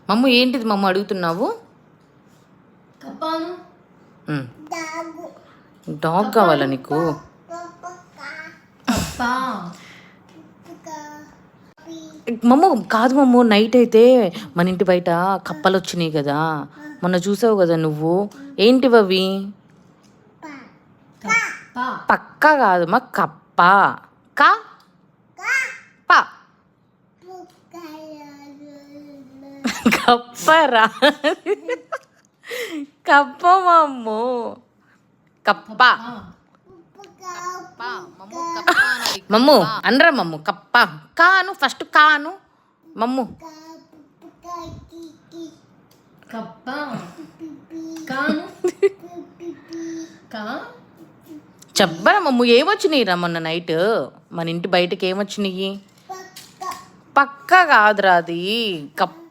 మమ్ము ఏంటిది మమ్మ అడుగుతున్నావు? డాగ్ కావాలా నీకు? మమ్మ కాదు మమ్మ, నైట్ అయితే మన ఇంటి బయట కప్పలు వచ్చినాయి కదా, మొన్న చూసావు కదా నువ్వు. ఏంటివి అవి? పక్క కాదు మా, కప్ప. కప్పరా, కప్ప మమ్ము, కప్ప. మమ్ము అనరా మమ్ము, కప్ప. కాను ఫస్ట్, కాను మమ్ము. చెప్పరా మమ్ము, ఏమొచ్చినాయి రా మొన్న నైట్ మన ఇంటి బయటకి? ఏమొచ్చినాయి? పక్క కాదురా అది, కప్ప.